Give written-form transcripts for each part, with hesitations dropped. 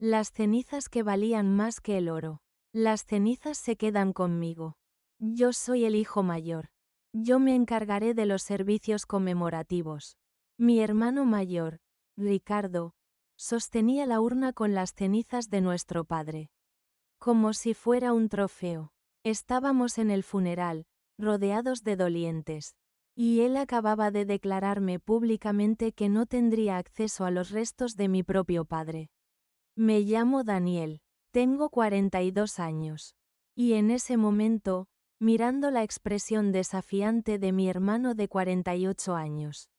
Las cenizas que valían más que el oro. Las cenizas se quedan conmigo. Yo soy el hijo mayor. Yo me encargaré de los servicios conmemorativos. Mi hermano mayor, Ricardo, sostenía la urna con las cenizas de nuestro padre. Como si fuera un trofeo. Estábamos en el funeral, rodeados de dolientes. Y él acababa de declararme públicamente que no tendría acceso a los restos de mi propio padre. Me llamo Daniel. Tengo 42 años. Y en ese momento, mirando la expresión desafiante de mi hermano de 48 años.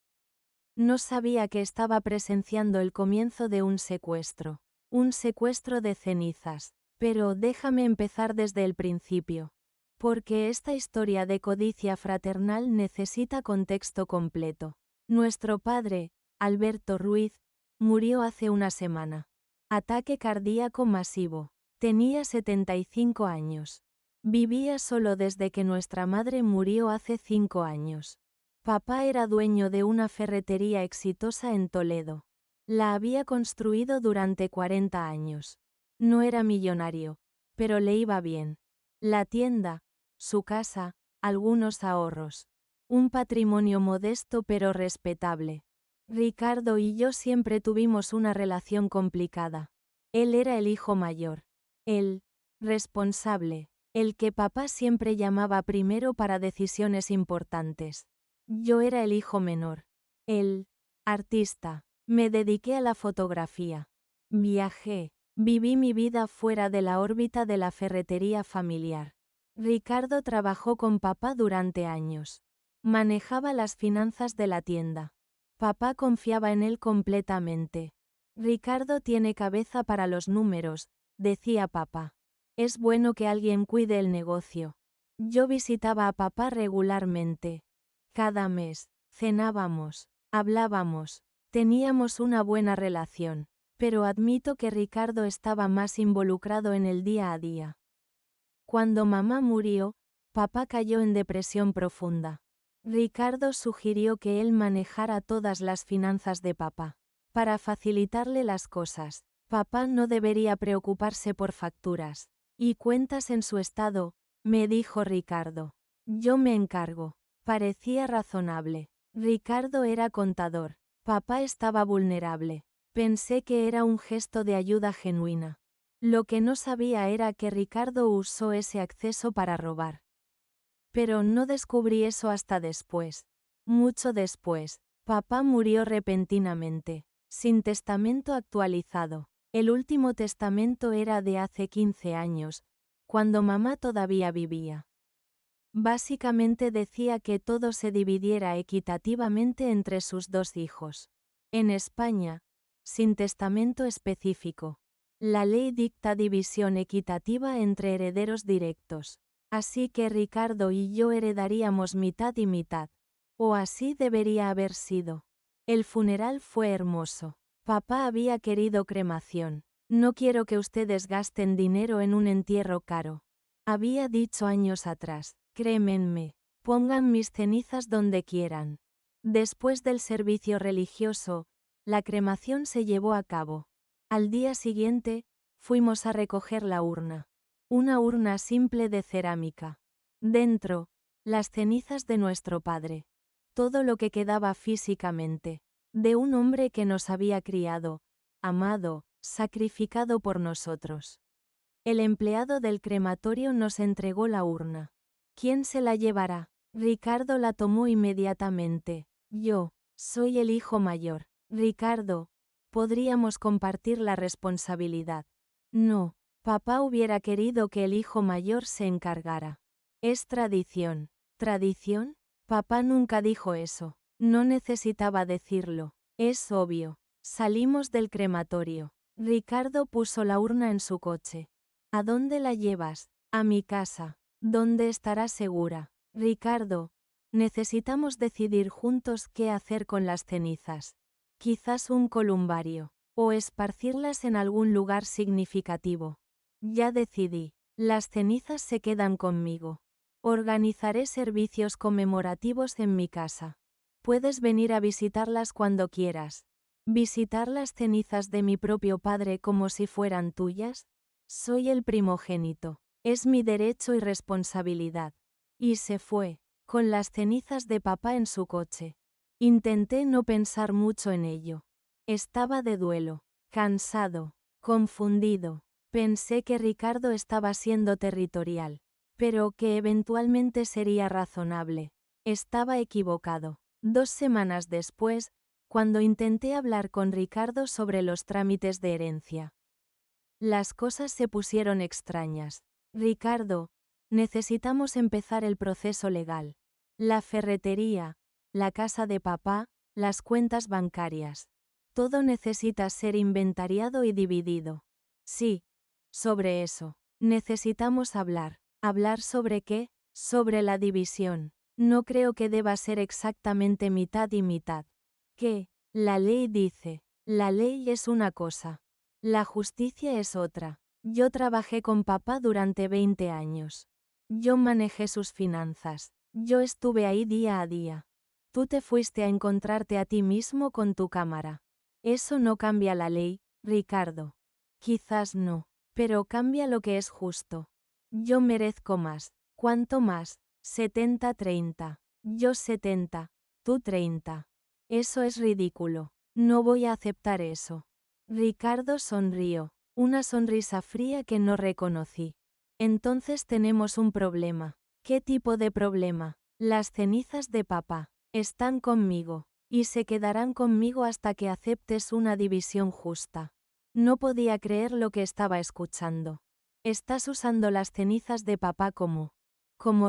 No sabía que estaba presenciando el comienzo de un secuestro. Un secuestro de cenizas. Pero déjame empezar desde el principio. Porque esta historia de codicia fraternal necesita contexto completo. Nuestro padre, Alberto Ruiz, murió hace una semana. Ataque cardíaco masivo. Tenía 75 años. Vivía solo desde que nuestra madre murió hace 5 años. Papá era dueño de una ferretería exitosa en Toledo. La había construido durante 40 años. No era millonario, pero le iba bien. La tienda, su casa, algunos ahorros. Un patrimonio modesto pero respetable. Ricardo y yo siempre tuvimos una relación complicada. Él era el hijo mayor. El responsable, el que papá siempre llamaba primero para decisiones importantes. Yo era el hijo menor. El artista. Me dediqué a la fotografía. Viajé. Viví mi vida fuera de la órbita de la ferretería familiar. Ricardo trabajó con papá durante años. Manejaba las finanzas de la tienda. Papá confiaba en él completamente. Ricardo tiene cabeza para los números, decía papá. Es bueno que alguien cuide el negocio. Yo visitaba a papá regularmente. Cada mes, cenábamos, hablábamos, teníamos una buena relación. Pero admito que Ricardo estaba más involucrado en el día a día. Cuando mamá murió, papá cayó en depresión profunda. Ricardo sugirió que él manejara todas las finanzas de papá. Para facilitarle las cosas, papá no debería preocuparse por facturas y cuentas en su estado, me dijo Ricardo. Yo me encargo. Parecía razonable. Ricardo era contador. Papá estaba vulnerable. Pensé que era un gesto de ayuda genuina. Lo que no sabía era que Ricardo usó ese acceso para robar. Pero no descubrí eso hasta después. Mucho después, papá murió repentinamente, sin testamento actualizado. El último testamento era de hace 15 años, cuando mamá todavía vivía. Básicamente decía que todo se dividiera equitativamente entre sus 2 hijos. En España, sin testamento específico, la ley dicta división equitativa entre herederos directos. Así que Ricardo y yo heredaríamos mitad y mitad. O así debería haber sido. El funeral fue hermoso. Papá había querido cremación. No quiero que ustedes gasten dinero en un entierro caro. Había dicho años atrás. Crémenme, pongan mis cenizas donde quieran. Después del servicio religioso, la cremación se llevó a cabo. Al día siguiente, fuimos a recoger la urna. Una urna simple de cerámica. Dentro, las cenizas de nuestro padre. Todo lo que quedaba físicamente. De un hombre que nos había criado, amado, sacrificado por nosotros. El empleado del crematorio nos entregó la urna. ¿Quién se la llevará? Ricardo la tomó inmediatamente. Yo, soy el hijo mayor. Ricardo, podríamos compartir la responsabilidad. No, papá hubiera querido que el hijo mayor se encargara. Es tradición. ¿Tradición? Papá nunca dijo eso. No necesitaba decirlo. Es obvio. Salimos del crematorio. Ricardo puso la urna en su coche. ¿A dónde la llevas? A mi casa. ¿Dónde estará segura? Ricardo, necesitamos decidir juntos qué hacer con las cenizas. Quizás un columbario, o esparcirlas en algún lugar significativo. Ya decidí, las cenizas se quedan conmigo. Organizaré servicios conmemorativos en mi casa. Puedes venir a visitarlas cuando quieras. ¿Visitar las cenizas de mi propio padre como si fueran tuyas? Soy el primogénito. Es mi derecho y responsabilidad. Y se fue, con las cenizas de papá en su coche. Intenté no pensar mucho en ello. Estaba de duelo, cansado, confundido. Pensé que Ricardo estaba siendo territorial, pero que eventualmente sería razonable. Estaba equivocado. 2 semanas después, cuando intenté hablar con Ricardo sobre los trámites de herencia, las cosas se pusieron extrañas. Ricardo, necesitamos empezar el proceso legal. La ferretería, la casa de papá, las cuentas bancarias. Todo necesita ser inventariado y dividido. Sí, sobre eso. Necesitamos hablar. ¿Hablar sobre qué? Sobre la división. No creo que deba ser exactamente mitad y mitad. ¿Qué? La ley dice. La ley es una cosa. La justicia es otra. Yo trabajé con papá durante 20 años. Yo manejé sus finanzas. Yo estuve ahí día a día. Tú te fuiste a encontrarte a ti mismo con tu cámara. Eso no cambia la ley, Ricardo. Quizás no, pero cambia lo que es justo. Yo merezco más. ¿Cuánto más? 70-30. Yo 70. Tú 30. Eso es ridículo. No voy a aceptar eso. Ricardo sonrió, una sonrisa fría que no reconocí. Entonces tenemos un problema. ¿Qué tipo de problema? Las cenizas de papá están conmigo, y se quedarán conmigo hasta que aceptes una división justa. No podía creer lo que estaba escuchando. ¿Estás usando las cenizas de papá como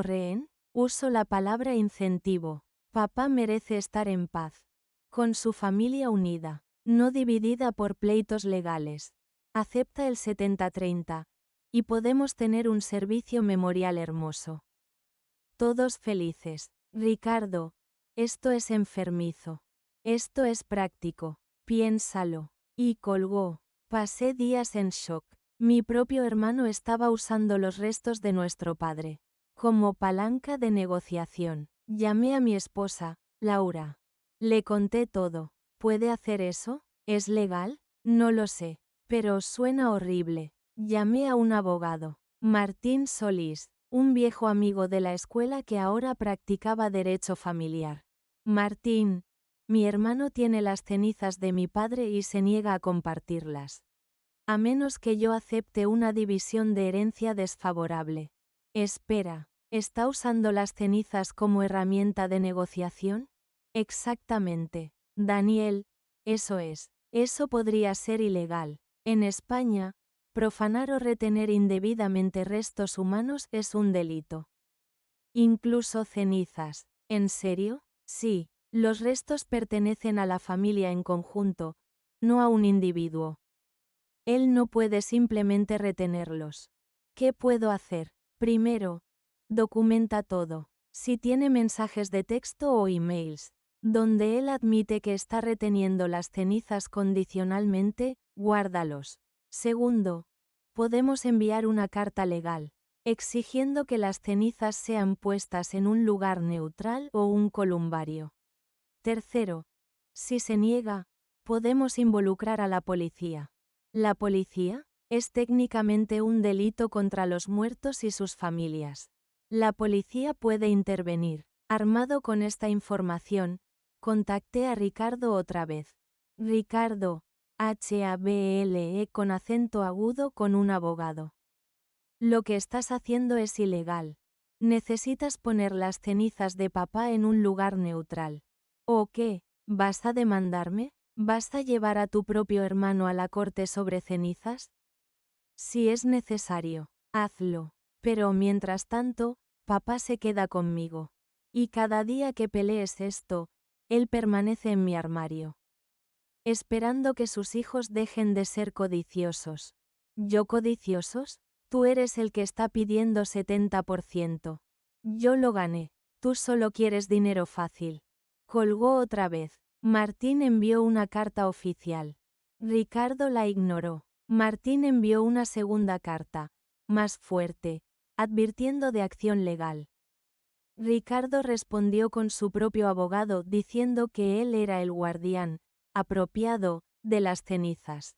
rehén? Uso la palabra incentivo. Papá merece estar en paz, con su familia unida, no dividida por pleitos legales. Acepta el 70-30, y podemos tener un servicio memorial hermoso. Todos felices. Ricardo, esto es enfermizo. Esto es práctico. Piénsalo. Y colgó. Pasé días en shock. Mi propio hermano estaba usando los restos de nuestro padre como palanca de negociación. Llamé a mi esposa, Laura. Le conté todo. ¿Puede hacer eso? ¿Es legal? No lo sé, pero suena horrible. Llamé a un abogado, Martín Solís, un viejo amigo de la escuela que ahora practicaba derecho familiar. Martín, mi hermano tiene las cenizas de mi padre y se niega a compartirlas. A menos que yo acepte una división de herencia desfavorable. Espera, ¿está usando las cenizas como herramienta de negociación? Exactamente, Daniel, eso es. Eso podría ser ilegal. En España, profanar o retener indebidamente restos humanos es un delito. Incluso cenizas. ¿En serio? Sí, los restos pertenecen a la familia en conjunto, no a un individuo. Él no puede simplemente retenerlos. ¿Qué puedo hacer? Primero, documenta todo. Si tiene mensajes de texto o emails, donde él admite que está reteniendo las cenizas condicionalmente, guárdalos. Segundo, podemos enviar una carta legal, exigiendo que las cenizas sean puestas en un lugar neutral o un columbario. Tercero, si se niega, podemos involucrar a la policía. ¿La policía? Es técnicamente un delito contra los muertos y sus familias. La policía puede intervenir. Armado con esta información, contacté a Ricardo otra vez. Ricardo, H-A-B-L-E con acento agudo con un abogado. Lo que estás haciendo es ilegal. Necesitas poner las cenizas de papá en un lugar neutral. ¿O qué? ¿Vas a demandarme? ¿Vas a llevar a tu propio hermano a la corte sobre cenizas? Si es necesario, hazlo. Pero mientras tanto, papá se queda conmigo. Y cada día que pelees esto, él permanece en mi armario, esperando que sus hijos dejen de ser codiciosos. ¿Yo codiciosos? Tú eres el que está pidiendo 70%. Yo lo gané. Tú solo quieres dinero fácil. Colgó otra vez. Martín envió una carta oficial. Ricardo la ignoró. Martín envió una segunda carta, más fuerte, advirtiendo de acción legal. Ricardo respondió con su propio abogado diciendo que él era el guardián, apropiado, de las cenizas.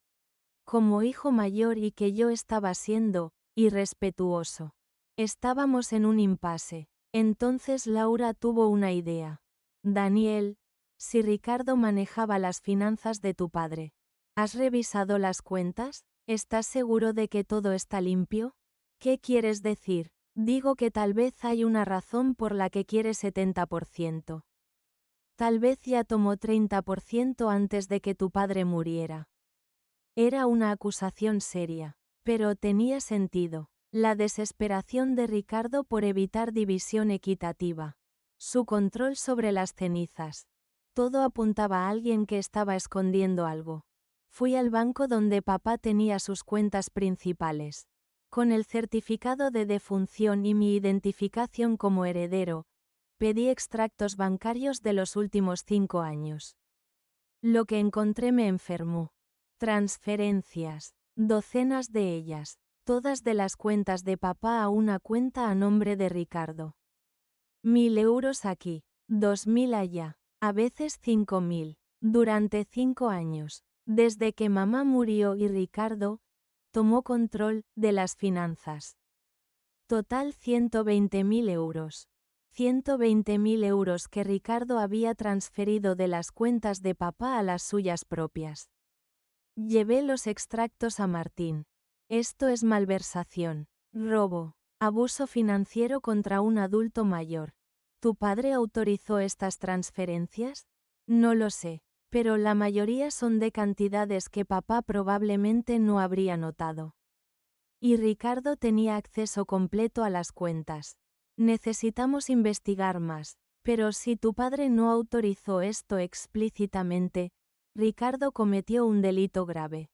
Como hijo mayor y que yo estaba siendo irrespetuoso. Estábamos en un impasse. Entonces Laura tuvo una idea. Daniel, si Ricardo manejaba las finanzas de tu padre, ¿has revisado las cuentas? ¿Estás seguro de que todo está limpio? ¿Qué quieres decir? Digo que tal vez hay una razón por la que quiere 70%. Tal vez ya tomó 30% antes de que tu padre muriera. Era una acusación seria, pero tenía sentido. La desesperación de Ricardo por evitar división equitativa. Su control sobre las cenizas. Todo apuntaba a alguien que estaba escondiendo algo. Fui al banco donde papá tenía sus cuentas principales. Con el certificado de defunción y mi identificación como heredero, pedí extractos bancarios de los últimos 5 años. Lo que encontré me enfermó. Transferencias, docenas de ellas, todas de las cuentas de papá a una cuenta a nombre de Ricardo. 1.000 euros aquí, 2.000 allá, a veces 5.000, durante 5 años, desde que mamá murió y Ricardo tomó control de las finanzas. Total 120.000 euros. 120.000 euros que Ricardo había transferido de las cuentas de papá a las suyas propias. Llevé los extractos a Martín. Esto es malversación, robo, abuso financiero contra un adulto mayor. ¿Tu padre autorizó estas transferencias? No lo sé, pero la mayoría son de cantidades que papá probablemente no habría notado. Y Ricardo tenía acceso completo a las cuentas. Necesitamos investigar más, pero si tu padre no autorizó esto explícitamente, Ricardo cometió un delito grave.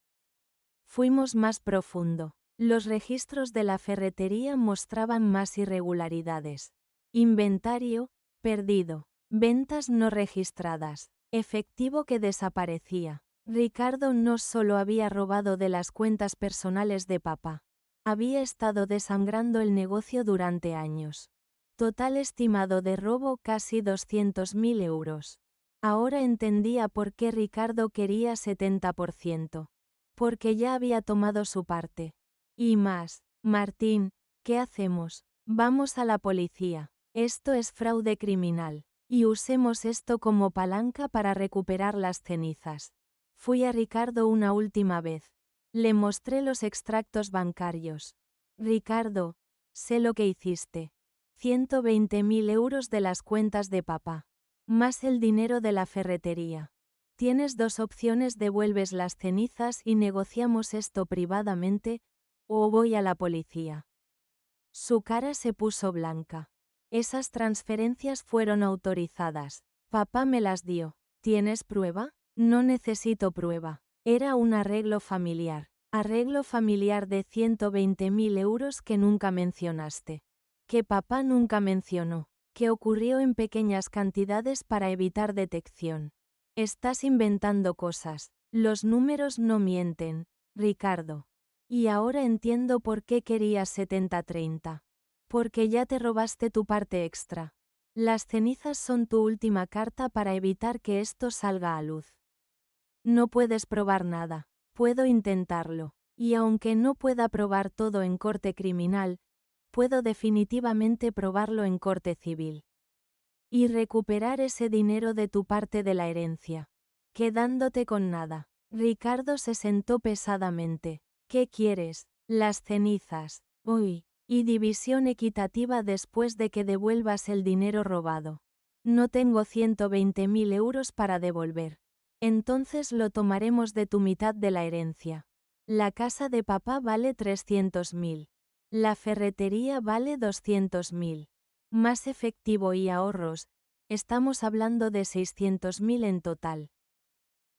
Fuimos más profundo. Los registros de la ferretería mostraban más irregularidades. Inventario, perdido. Ventas no registradas. Efectivo que desaparecía. Ricardo no solo había robado de las cuentas personales de papá. Había estado desangrando el negocio durante años. Total estimado de robo casi 200.000 euros. Ahora entendía por qué Ricardo quería 70%. Porque ya había tomado su parte. Y más, Martín, ¿qué hacemos? Vamos a la policía. Esto es fraude criminal. Y usemos esto como palanca para recuperar las cenizas. Fui a Ricardo una última vez. Le mostré los extractos bancarios. Ricardo, sé lo que hiciste. 120.000 euros de las cuentas de papá. Más el dinero de la ferretería. Tienes 2 opciones: devuelves las cenizas y negociamos esto privadamente, o voy a la policía. Su cara se puso blanca. Esas transferencias fueron autorizadas. Papá me las dio. ¿Tienes prueba? No necesito prueba. Era un arreglo familiar. Arreglo familiar de 120.000 euros que nunca mencionaste. Que papá nunca mencionó. Que ocurrió en pequeñas cantidades para evitar detección. Estás inventando cosas. Los números no mienten, Ricardo. Y ahora entiendo por qué querías 70-30. Porque ya te robaste tu parte extra. Las cenizas son tu última carta para evitar que esto salga a luz. No puedes probar nada. Puedo intentarlo. Y aunque no pueda probar todo en corte criminal, puedo definitivamente probarlo en corte civil. Y recuperar ese dinero de tu parte de la herencia. Quedándote con nada. Ricardo se sentó pesadamente. ¿Qué quieres? Las cenizas. Uy. Y división equitativa después de que devuelvas el dinero robado. No tengo 120.000 euros para devolver. Entonces lo tomaremos de tu mitad de la herencia. La casa de papá vale 300.000. La ferretería vale 200.000. Más efectivo y ahorros, estamos hablando de 600.000 en total.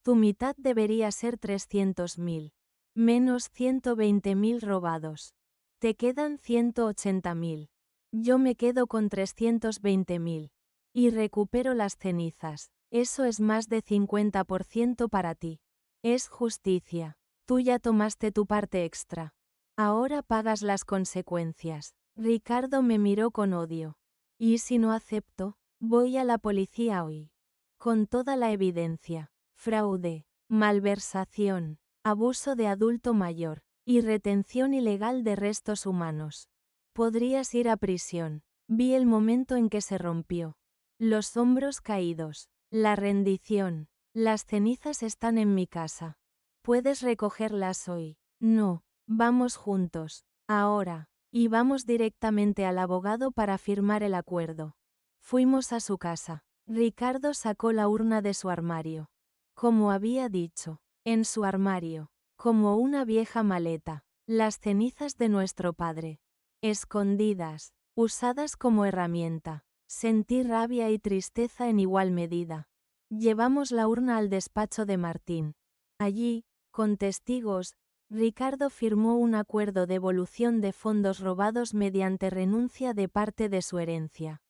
Tu mitad debería ser 300.000. Menos 120.000 robados. Te quedan 180.000. Yo me quedo con 320.000. Y recupero las cenizas. Eso es más de 50% para ti. Es justicia. Tú ya tomaste tu parte extra. Ahora pagas las consecuencias. Ricardo me miró con odio. ¿Y si no acepto? Voy a la policía hoy. Con toda la evidencia. fraude, malversación, abuso de adulto mayor, y retención ilegal de restos humanos. Podrías ir a prisión. Vi el momento en que se rompió. Los hombros caídos. La rendición. Las cenizas están en mi casa. ¿Puedes recogerlas hoy? No. Vamos juntos. Ahora. Y vamos directamente al abogado para firmar el acuerdo. Fuimos a su casa. Ricardo sacó la urna de su armario. Como había dicho, en su armario, como una vieja maleta, las cenizas de nuestro padre. Escondidas, usadas como herramienta. Sentí rabia y tristeza en igual medida. Llevamos la urna al despacho de Martín. Allí, con testigos, Ricardo firmó un acuerdo de devolución de fondos robados mediante renuncia de parte de su herencia.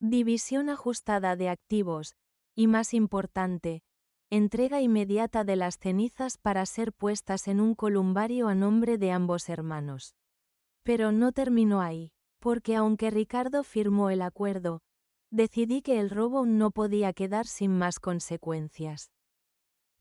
División ajustada de activos, y más importante, entrega inmediata de las cenizas para ser puestas en un columbario a nombre de ambos hermanos. Pero no terminó ahí, porque aunque Ricardo firmó el acuerdo, decidí que el robo no podía quedar sin más consecuencias.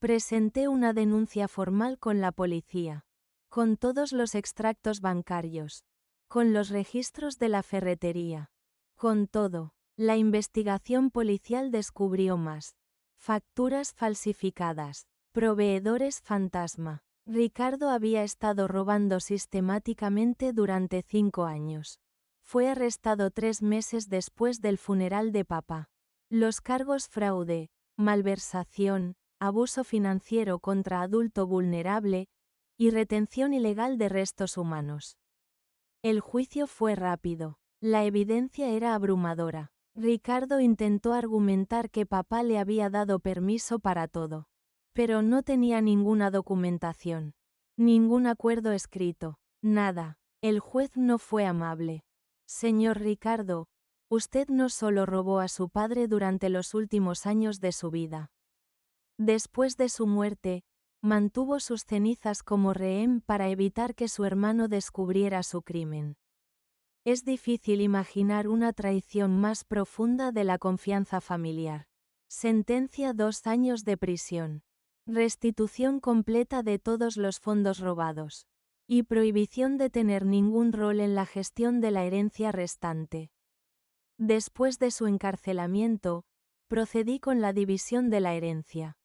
Presenté una denuncia formal con la policía, con todos los extractos bancarios, con los registros de la ferretería, con todo. La investigación policial descubrió más. Facturas falsificadas, proveedores fantasma. Ricardo había estado robando sistemáticamente durante 5 años. Fue arrestado 3 meses después del funeral de papá. Los cargos fraude, malversación, abuso financiero contra adulto vulnerable y retención ilegal de restos humanos. El juicio fue rápido. La evidencia era abrumadora. Ricardo intentó argumentar que papá le había dado permiso para todo. Pero no tenía ninguna documentación. Ningún acuerdo escrito. Nada. El juez no fue amable. Señor Ricardo, usted no solo robó a su padre durante los últimos años de su vida. Después de su muerte, mantuvo sus cenizas como rehén para evitar que su hermano descubriera su crimen. Es difícil imaginar una traición más profunda de la confianza familiar. Sentencia 2 años de prisión. Restitución completa de todos los fondos robados. Y prohibición de tener ningún rol en la gestión de la herencia restante. Después de su encarcelamiento, procedí con la división de la herencia.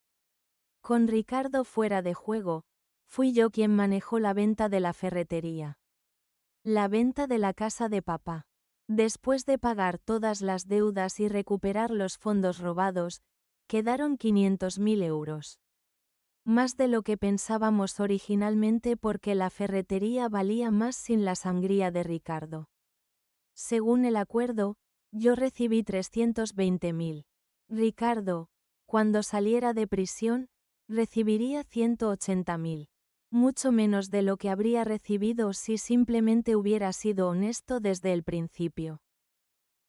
Con Ricardo fuera de juego, fui yo quien manejó la venta de la ferretería. La venta de la casa de papá. Después de pagar todas las deudas y recuperar los fondos robados, quedaron 500.000 euros. Más de lo que pensábamos originalmente porque la ferretería valía más sin la sangría de Ricardo. Según el acuerdo, yo recibí 320.000. Ricardo, cuando saliera de prisión, recibiría 180.000. Mucho menos de lo que habría recibido si simplemente hubiera sido honesto desde el principio.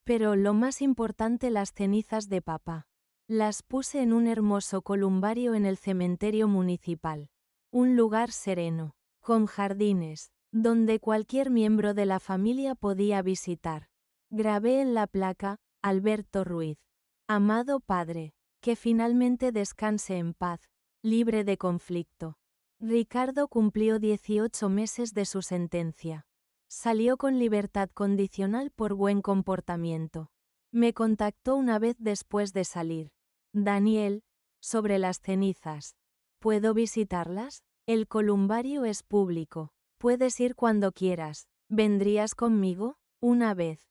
Pero lo más importante, las cenizas de papá. Las puse en un hermoso columbario en el cementerio municipal. Un lugar sereno, con jardines, donde cualquier miembro de la familia podía visitar. Grabé en la placa, Alberto Ruiz. Amado padre, que finalmente descanse en paz, libre de conflicto. Ricardo cumplió 18 meses de su sentencia. Salió con libertad condicional por buen comportamiento. Me contactó una vez después de salir. Daniel, sobre las cenizas. ¿Puedo visitarlas? El columbario es público. Puedes ir cuando quieras. ¿Vendrías conmigo? Una vez.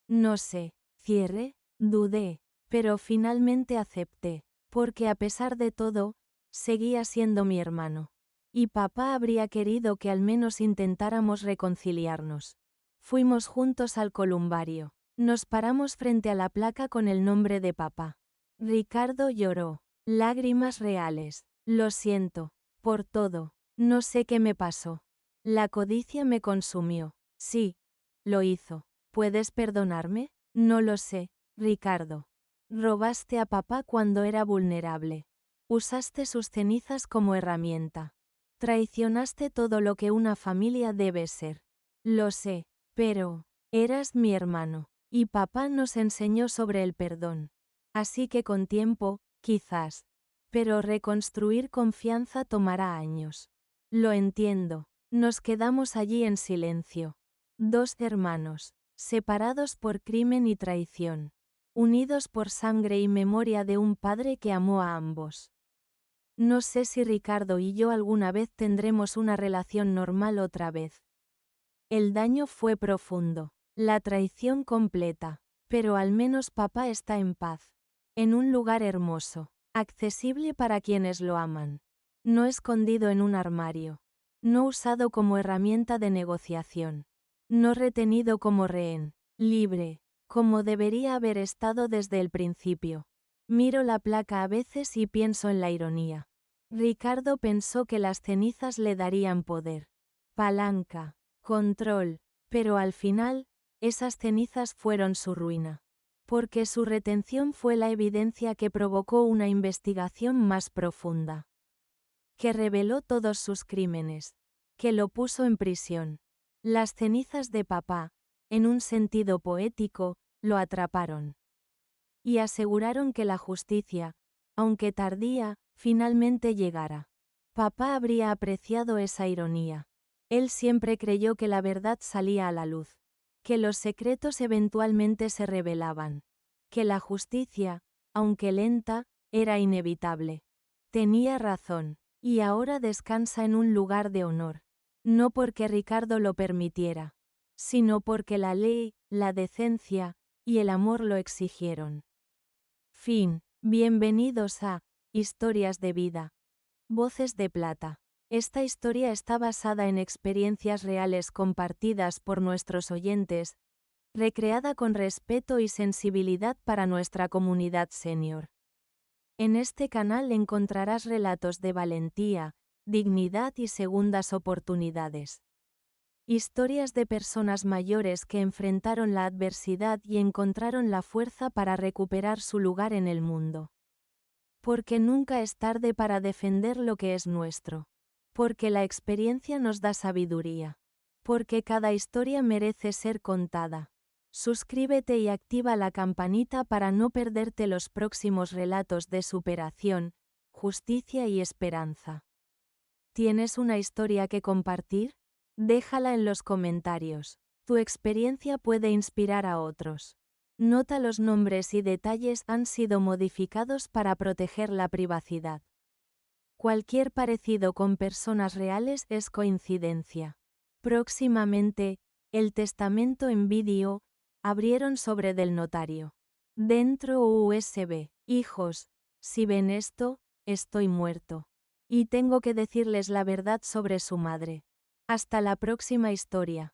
No sé. Cierre. Dudé. Pero finalmente acepté. Porque a pesar de todo, seguía siendo mi hermano. Y papá habría querido que al menos intentáramos reconciliarnos. Fuimos juntos al columbario. Nos paramos frente a la placa con el nombre de papá. Ricardo lloró. Lágrimas reales. Lo siento. Por todo. No sé qué me pasó. La codicia me consumió. Sí. Lo hizo. ¿Puedes perdonarme? No lo sé, Ricardo. Robaste a papá cuando era vulnerable. Usaste sus cenizas como herramienta. Traicionaste todo lo que una familia debe ser. Lo sé, pero eras mi hermano. Y papá nos enseñó sobre el perdón. Así que con tiempo, quizás, Pero reconstruir confianza tomará años. Lo entiendo. Nos quedamos allí en silencio. Dos hermanos, separados por crimen y traición, unidos por sangre y memoria de un padre que amó a ambos. No sé si Ricardo y yo alguna vez tendremos una relación normal otra vez. El daño fue profundo, la traición completa, pero al menos papá está en paz. En un lugar hermoso, accesible para quienes lo aman. No escondido en un armario. No usado como herramienta de negociación. No retenido como rehén. Libre, como debería haber estado desde el principio. Miro la placa a veces y pienso en la ironía. Ricardo pensó que las cenizas le darían poder, palanca, control, pero al final, esas cenizas fueron su ruina. Porque su retención fue la evidencia que provocó una investigación más profunda. Que reveló todos sus crímenes. Que lo puso en prisión. Las cenizas de papá, en un sentido poético, lo atraparon. Y aseguraron que la justicia, aunque tardía, finalmente llegara. Papá habría apreciado esa ironía. Él siempre creyó que la verdad salía a la luz. Que los secretos eventualmente se revelaban. Que la justicia, aunque lenta, era inevitable. Tenía razón, y ahora descansa en un lugar de honor. No porque Ricardo lo permitiera, sino porque la ley, la decencia, y el amor lo exigieron. Fin. Bienvenidos a Historias de Vida. Voces de Plata. Esta historia está basada en experiencias reales compartidas por nuestros oyentes, recreada con respeto y sensibilidad para nuestra comunidad senior. En este canal encontrarás relatos de valentía, dignidad y segundas oportunidades. Historias de personas mayores que enfrentaron la adversidad y encontraron la fuerza para recuperar su lugar en el mundo. Porque nunca es tarde para defender lo que es nuestro. Porque la experiencia nos da sabiduría. Porque cada historia merece ser contada. Suscríbete y activa la campanita para no perderte los próximos relatos de superación, justicia y esperanza. ¿Tienes una historia que compartir? Déjala en los comentarios. Tu experiencia puede inspirar a otros. Nota: los nombres y detalles han sido modificados para proteger la privacidad. Cualquier parecido con personas reales es coincidencia. Próximamente, el testamento en vídeo, abrieron sobre del notario. Dentro USB. Hijos, si ven esto, estoy muerto. Y tengo que decirles la verdad sobre su madre. Hasta la próxima historia.